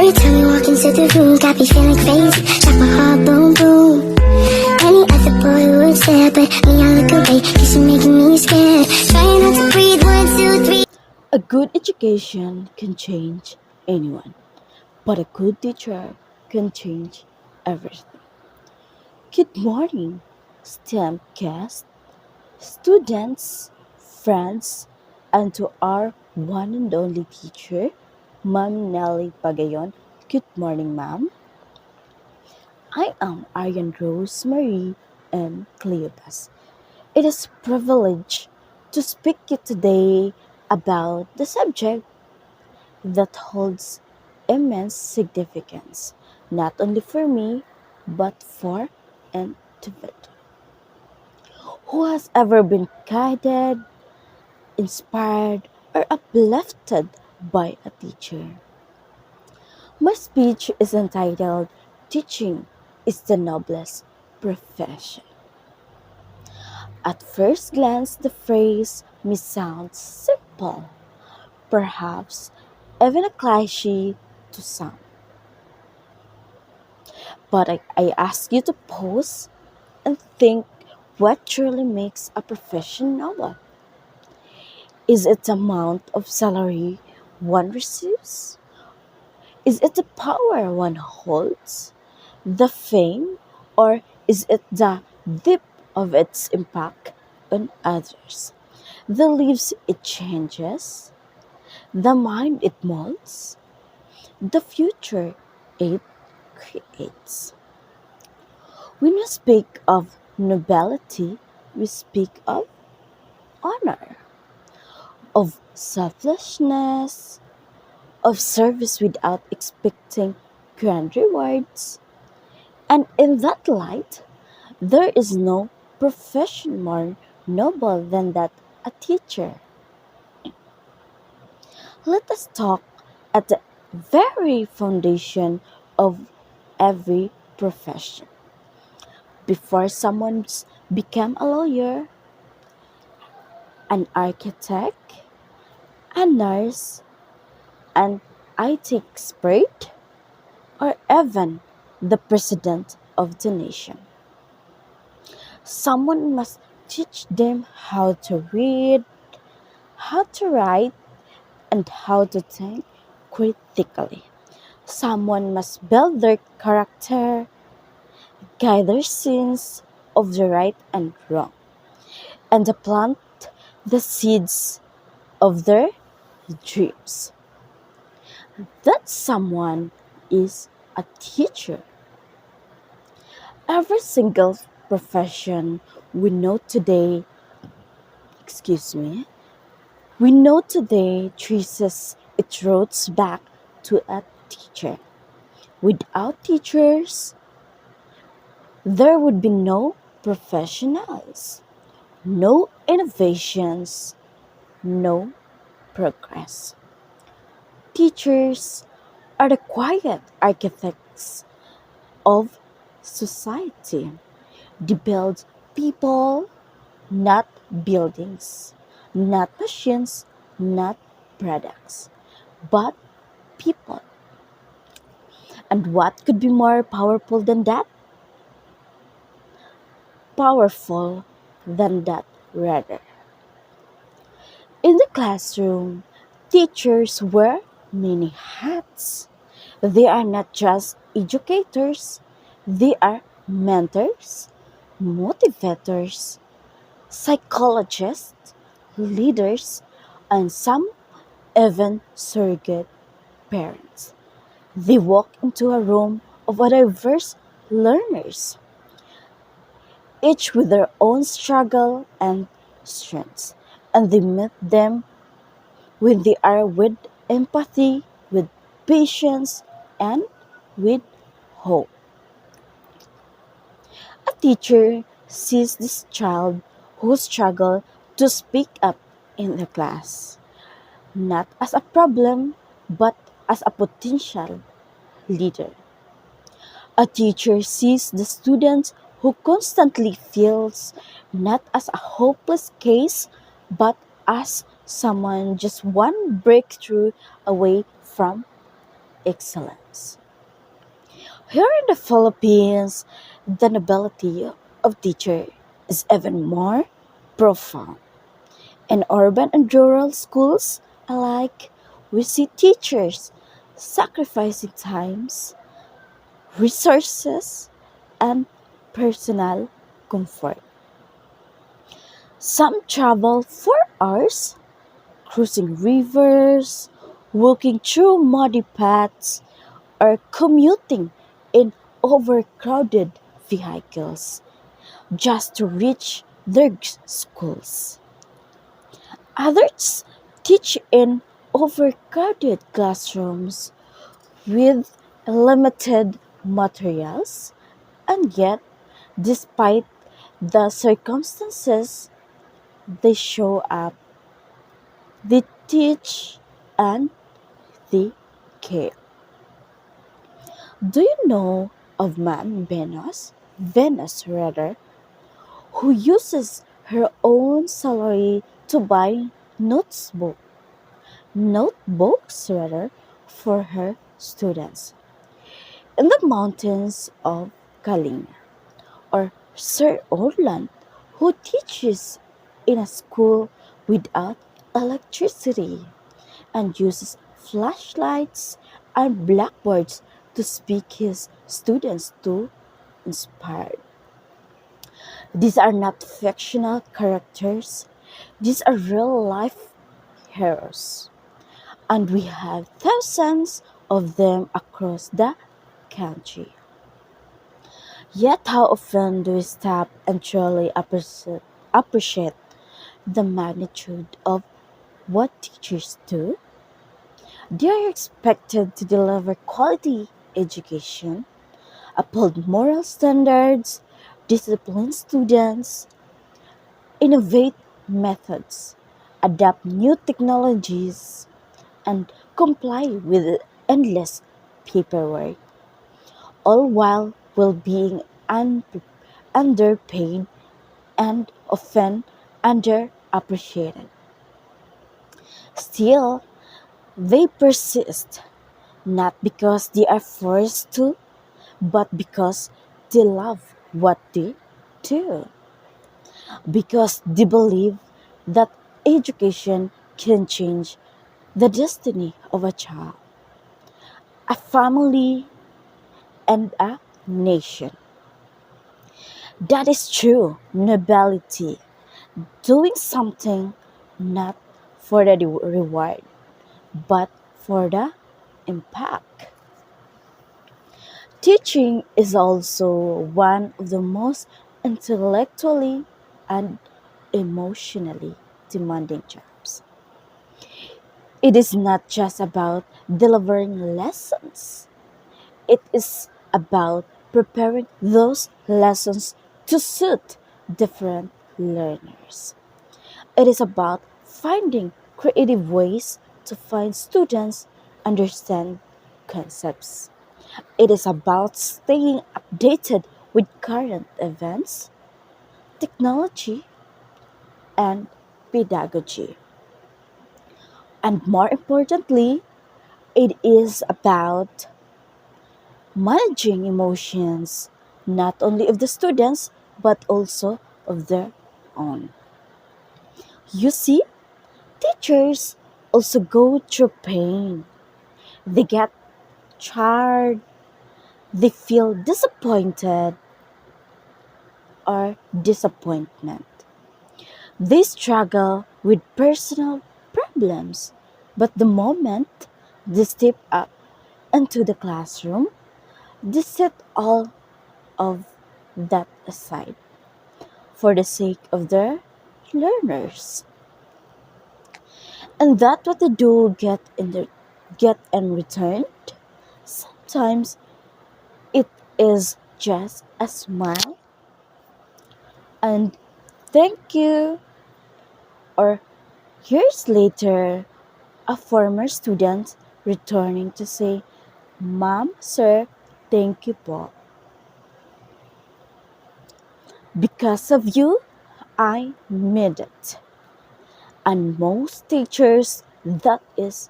Every time we walk into the room, got me feeling crazy. Like my heart boom boom. Any other boy would stare, but me I look away, cause you're making me scared. Trying not to breathe, 1, 2, 3. A good education can change anyone, but a good teacher can change everything. Good morning, STEM guests, students, friends, and to our one and only teacher, Ma'am Nelly Pagayon. Good morning, ma'am. I am Arian, Rosemarie, and Cleopas. It is a privilege to speak to you today about the subject that holds immense significance, not only for me, but for an individual who has ever been guided, inspired, or uplifted by a teacher. My speech is entitled Teaching is the Noblest Profession. At first glance, the phrase may sound simple, perhaps even a cliche to some. But I ask you to pause and think what truly makes a profession noble. Is it the amount of salary one receives? Is it the power one holds? The fame? Or is it the depth of its impact on others? The lives it changes? The mind it molds? The future it creates? When we speak of nobility, we speak of honor, of selflessness, of service without expecting grand rewards. And in that light, there is no profession more noble than that a teacher. Let us talk at the very foundation of every profession. Before someone became a lawyer, an architect, a nurse, an IT expert, or even the president of the nation, someone must teach them how to read, how to write, and how to think critically. Someone must build their character, guide their sense of the right and wrong, and plant the seeds of their dreams. That someone is a teacher. Every single profession we know today, excuse me, we know today traces its roots back to a teacher. Without teachers, there would be no professionals, no innovations, no progress. Teachers are the quiet architects of society. They build people, not buildings, not machines, not products, but people. And what could be more powerful than that? Powerful than that, rather. In the classroom, teachers wear many hats. They are not just educators, they are mentors, motivators, psychologists, leaders, and some even surrogate parents. They walk into a room of diverse learners, each with their own struggle and strengths, and they meet them when they are with empathy, with patience, and with hope. A teacher sees this child who struggle to speak up in the class, not as a problem, but as a potential leader. A teacher sees the student who constantly feels not as a hopeless case, but as someone just one breakthrough away from excellence. Here in the Philippines, the nobility of teacher is even more profound. In urban and rural schools alike, we see teachers sacrificing times, resources, and personal comfort. Some travel for hours, crossing rivers, walking through muddy paths, or commuting in overcrowded vehicles just to reach their schools. Others teach in overcrowded classrooms with limited materials, and yet, despite the circumstances, they show up, they teach, and they care. Do you know of Ma'am Venus rather, who uses her own salary to buy notebook, notebooks rather, for her students in the mountains of Kalinga, or Sir Orland, who teaches in a school without electricity and uses flashlights and blackboards to speak his students to inspire. These are not fictional characters, these are real life heroes. And we have thousands of them across the country. Yet, how often do we stop and truly appreciate the magnitude of what teachers do? They are expected to deliver quality education, uphold moral standards, discipline students, innovate methods, adapt new technologies, and comply with endless paperwork, all while being underpaid and often underappreciated. Still, they persist, not because they are forced to, but because they love what they do. Because they believe that education can change the destiny of a child, a family, and a nation. That is true nobility, doing something not for the reward, but for the impact. Teaching is also one of the most intellectually and emotionally demanding jobs. It is not just about delivering lessons, it is about preparing those lessons to suit different learners. It is about finding creative ways to find students understand concepts. It is about staying updated with current events, technology, and pedagogy. And more importantly, it is about managing emotions not only of the students but also of their own. You see, teachers also go through pain. They get tired, they feel disappointed or disappointment. They struggle with personal problems, but the moment they step up into the classroom, they set all of that aside for the sake of their learners. And that what they do get in return. Sometimes it is just a smile and thank you, or years later a former student returning to say, Ma'am, sir, thank you po. Because of you, I made it. And most teachers, that is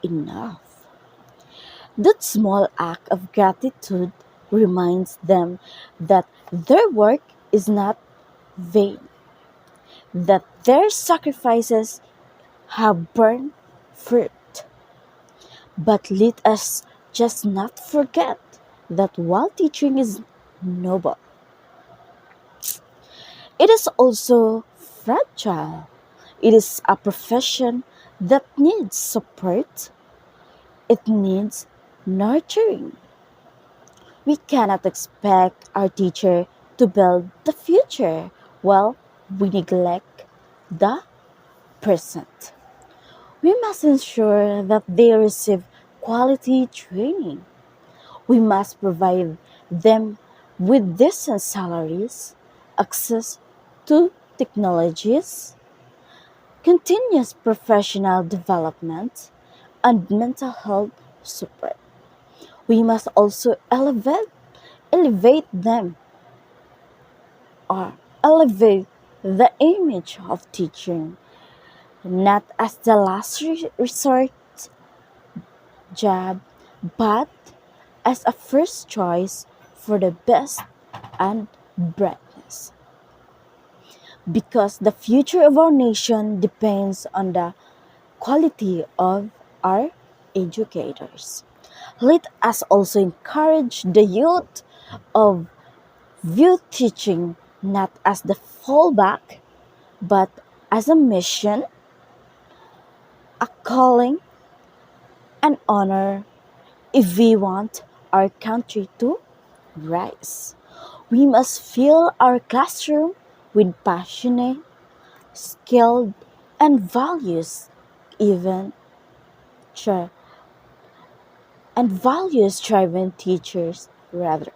enough. That small act of gratitude reminds them that their work is not vain, that their sacrifices have borne fruit. But let us just not forget that while teaching is noble, it is also fragile. It is a profession that needs support, it needs nurturing. We cannot expect our teacher to build the future while we neglect the present. We must ensure that they receive quality training. We must provide them with decent salaries, access to technologies, continuous professional development, and mental health support. We must also elevate them or elevate the image of teaching, not as the last resort job, but as a first choice for the best and brightness. Because the future of our nation depends on the quality of our educators. Let us also encourage the youth of view teaching not as the fallback, but as a mission, a calling, an honor if we want our country to rise. We must fill our classroom with passionate, skilled, and even tri- values-driven teachers rather.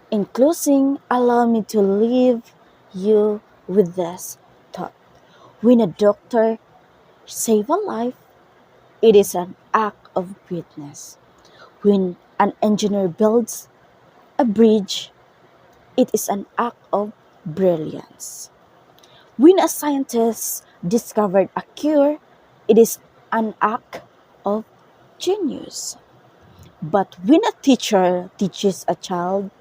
In closing, allow me to leave you with this thought. When a doctor saves a life, it is an act of greatness. When an engineer builds a bridge, it is an act of brilliance. When a scientist discovered a cure, it is an act of genius. But when a teacher teaches a child,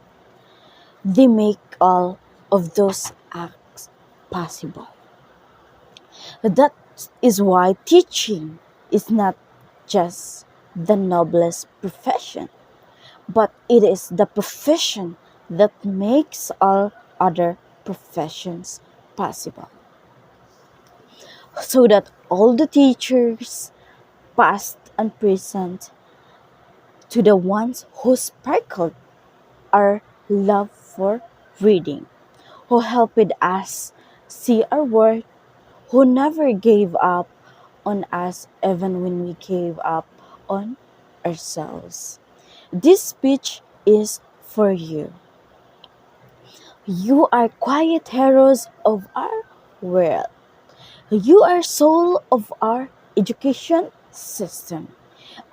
they make all of those acts possible. That is why teaching is not just the noblest profession, but it is the profession that makes all other professions possible. So that all the teachers, past and present, to the ones who sparkled our love for reading, who helped us see our worth, who never gave up on us even when we gave up on ourselves. This speech is for you. You are quiet heroes of our world. You are soul of our education system.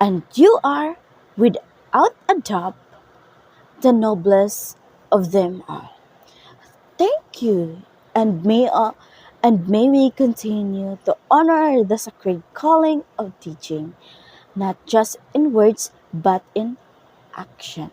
And you are, without a doubt, the noblest of them all. Thank you, and may we continue to honor the sacred calling of teaching, not just in words but in action.